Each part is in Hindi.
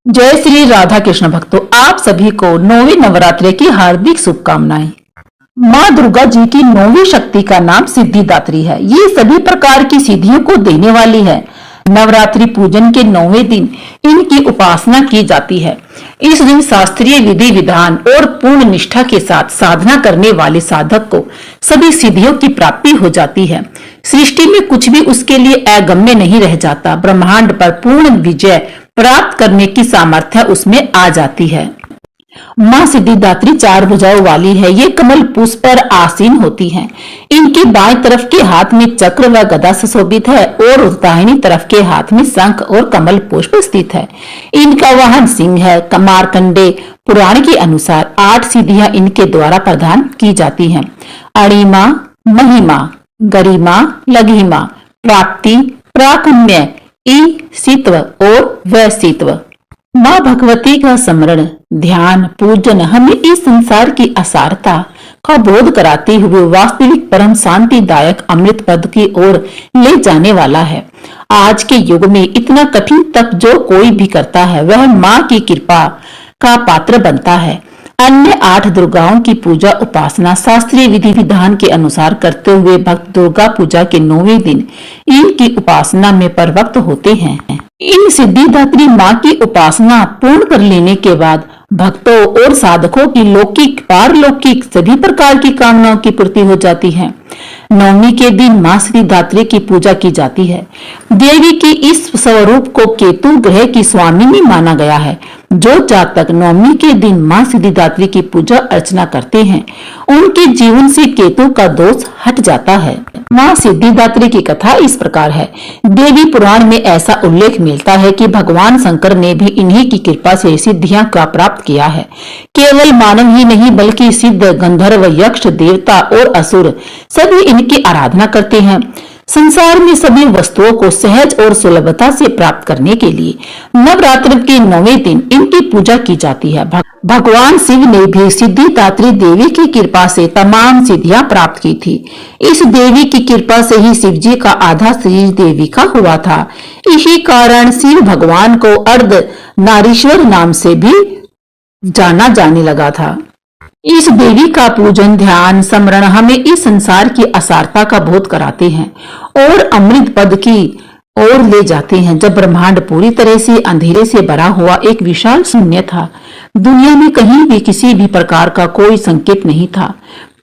जय श्री राधा कृष्ण भक्तों, आप सभी को नौवीं नवरात्रि की हार्दिक शुभकामनाएं। माँ दुर्गा जी की नौवीं शक्ति का नाम सिद्धिदात्री है। ये सभी प्रकार की सिद्धियों को देने वाली है। नवरात्रि पूजन के 9वें दिन इनकी उपासना की जाती है। इस दिन शास्त्रीय विधि विधान और पूर्ण निष्ठा के साथ साधना करने वाले साधक को सभी सिद्धियों की प्राप्ति हो जाती है। सृष्टि में कुछ भी उसके लिए अगम्य नहीं रह जाता। ब्रह्मांड पर पूर्ण विजय प्राप्त करने की सामर्थ्य उसमें आ जाती है। माँ सिद्धिदात्री 4 भुजाओं वाली है। ये कमल पुष्प पर आसीन होती हैं। इनके बाएं तरफ के हाथ में चक्र व गदा सुशोभित है और दाहिनी तरफ के हाथ में शंख और कमल पुष्प स्थित है। इनका वाहन सिंह है। मार्कंडेय पुराण के अनुसार 8 सिद्धियां इनके द्वारा प्रदान की जाती हैं। अणिमा, महिमा, गरिमा, लघिमा, प्राप्ति, प्राकम्य, ईशित्व और वैशित्व। माँ भगवती का स्मरण, ध्यान, पूजन हमें इस संसार की असारता का बोध कराते हुए वास्तविक परम शांतिदायक अमृत पद की ओर ले जाने वाला है। आज के युग में इतना कठिन तप जो कोई भी करता है वह माँ की कृपा का पात्र बनता है। अन्य 8 दुर्गाओं की पूजा उपासना शास्त्रीय विधि विधान के अनुसार करते हुए भक्त दुर्गा पूजा के 9वें दिन इनकी उपासना में प्रवृत्त होते हैं। इन सिद्धिदात्री माँ की उपासना पूर्ण कर लेने के बाद भक्तों और साधकों की लौकिक पारलौकिक सभी प्रकार की कामनाओं की पूर्ति हो जाती है। नवमी के दिन माँ सिद्धिदात्री की पूजा की जाती है। देवी की इस स्वरूप को केतु ग्रह की स्वामिनी माना गया है। जो जातक नवमी के दिन माँ सिद्धिदात्री की पूजा अर्चना करते हैं उनके जीवन से केतु का दोष हट जाता है। माँ सिद्धिदात्री की कथा इस प्रकार है। देवी पुराण में ऐसा उल्लेख मिलता है कि भगवान शंकर ने भी इन्हीं की कृपा से सिद्धियां का प्राप्त किया है। केवल मानव ही नहीं बल्कि सिद्ध, गंधर्व, यक्ष, देवता और असुर सभी इनकी आराधना करते हैं। संसार में सभी वस्तुओं को सहज और सुलभता से प्राप्त करने के लिए नवरात्र के 9वें दिन इनकी पूजा की जाती है। भगवान शिव ने भी सिद्धिदात्री देवी की कृपा से तमाम सिद्धियां प्राप्त की थी। इस देवी की कृपा से ही शिव जी का आधा शरीर देवी का हुआ था। इसी कारण शिव भगवान को अर्ध नारीश्वर नाम से भी जाना जाने लगा था। इस देवी का पूजन, ध्यान, स्मरण हमें इस संसार की असारता का बोध कराते हैं और अमृत पद की ओर ले जाते हैं। जब ब्रह्मांड पूरी तरह से अंधेरे से भरा हुआ एक विशाल शून्य था, दुनिया में कहीं भी किसी भी प्रकार का कोई संकेत नहीं था,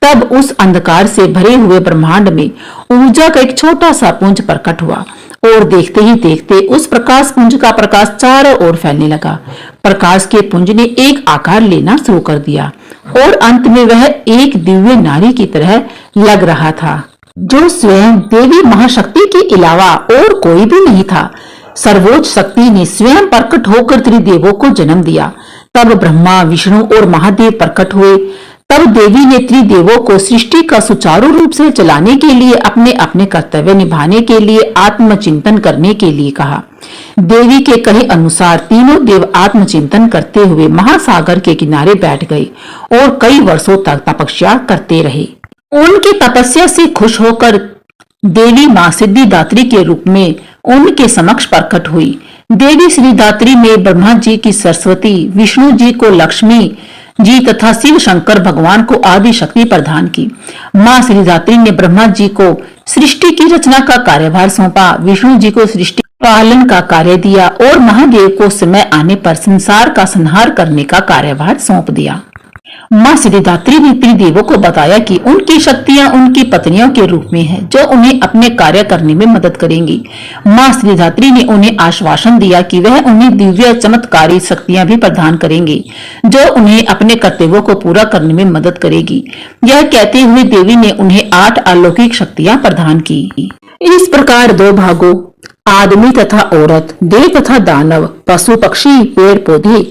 तब उस अंधकार से भरे हुए ब्रह्मांड में ऊर्जा का एक छोटा सा पुंज प्रकट हुआ और देखते ही देखते उस प्रकाश पुंज का प्रकाश चारों ओर फैलने लगा। प्रकाश के पुंज ने एक आकार लेना शुरू कर दिया और अंत में वह एक दिव्य नारी की तरह लग रहा था, जो स्वयं देवी महाशक्ति के अलावा और कोई भी नहीं था। सर्वोच्च शक्ति ने स्वयं प्रकट होकर त्रिदेवों को जन्म दिया। तब ब्रह्मा, विष्णु और महादेव प्रकट हुए। तब देवी ने त्रिदेवों को सृष्टि का सुचारू रूप से चलाने के लिए अपने अपने कर्तव्य निभाने के लिए आत्मचिंतन करने के लिए कहा। देवी के कहे अनुसार तीनों देव आत्मचिंतन करते हुए महासागर के किनारे बैठ गए और कई वर्षों तक तपस्या करते रहे। उनकी तपस्या से खुश होकर देवी माँ सिद्धिदात्री के रूप में उनके समक्ष प्रकट हुई। देवी सिद्धिदात्री ने ब्रह्मा जी की सरस्वती, विष्णु जी को लक्ष्मी जी तथा शिव शंकर भगवान को आदि शक्ति प्रदान की। माँ सिद्धिदात्री ने ब्रह्मा जी को सृष्टि की रचना का कार्यभार सौंपा, विष्णु जी को सृष्टि पालन का कार्य दिया और महादेव को समय आने पर संसार का संहार करने का कार्यभार सौंप दिया। माँ सिद्धिदात्री ने त्रिदेवों को बताया कि उनकी शक्तियां उनकी पत्नियों के रूप में हैं, जो उन्हें अपने कार्य करने में मदद करेंगी। माँ सिद्धिदात्री ने उन्हें आश्वासन दिया कि वह उन्हें दिव्य चमत्कारी शक्तियां भी प्रदान करेंगी, जो उन्हें अपने कर्तव्यों को पूरा करने में मदद करेगी। यह कहते हुए देवी ने उन्हें 8 अलौकिक शक्तियां प्रदान की। इस प्रकार 2 भागों, आदमी तथा औरत, देव तथा दानव, पशु पक्षी, पेड़ पौधे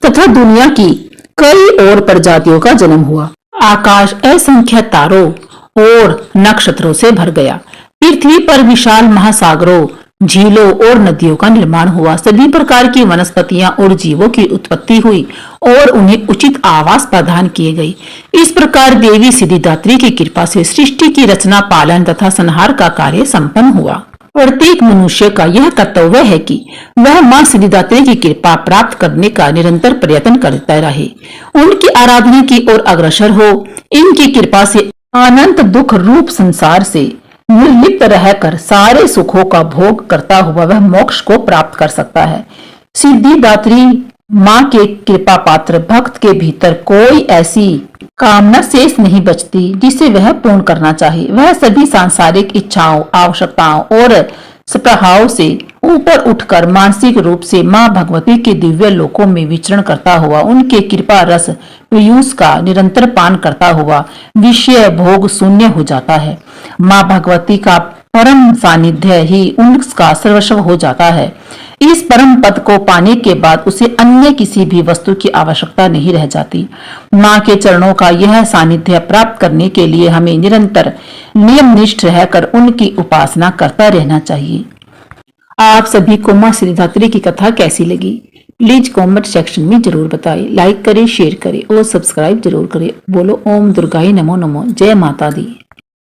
तथा दुनिया की कई और प्रजातियों का जन्म हुआ। आकाश असंख्य तारों और नक्षत्रों से भर गया। पृथ्वी पर विशाल महासागरों, झीलों और नदियों का निर्माण हुआ। सभी प्रकार की वनस्पतियां और जीवों की उत्पत्ति हुई और उन्हें उचित आवास प्रदान किए गए। इस प्रकार देवी सिद्धिदात्री की कृपा से सृष्टि की रचना, पालन तथा संहार का कार्य संपन्न हुआ। प्रत्येक मनुष्य का यह कर्तव्य है कि वह मां सिद्धिदात्री की कृपा प्राप्त करने का निरंतर प्रयत्न करता रहे, उनकी आराधना की ओर अग्रसर हो। इनकी कृपा से अनंत दुख रूप संसार से निर्लिप्त रहकर सारे सुखों का भोग करता हुआ वह मोक्ष को प्राप्त कर सकता है। सिद्धिदात्री मां के कृपा पात्र भक्त के भीतर कोई ऐसी कामना शेष नहीं बचती जिसे वह पूर्ण करना चाहे। वह सभी सांसारिक इच्छाओं, आवश्यकताओं और स्पृहाओं से ऊपर उठकर मानसिक रूप से मां भगवती के दिव्य लोकों में विचरण करता हुआ उनके कृपा रस पीयूष का निरंतर पान करता हुआ विषय भोग शून्य हो जाता है। मां भगवती का परम सानिध्य ही उनका सर्वस्व हो जाता है। इस परम पद को पाने के बाद उसे अन्य किसी भी वस्तु की आवश्यकता नहीं रह जाती। मां के चरणों का यह सानिध्य प्राप्त करने के लिए हमें निरंतर नियमनिष्ठ रहकर उनकी उपासना करता रहना चाहिए। आप सभी को मां सिद्धिदात्री की कथा कैसी लगी? प्लीज कमेंट सेक्शन में जरूर बताएं। लाइक करें, शेयर करें और सब्सक्राइब जरूर करें। बोलो ओम दुर्गाई नमो नमो। जय माता दी।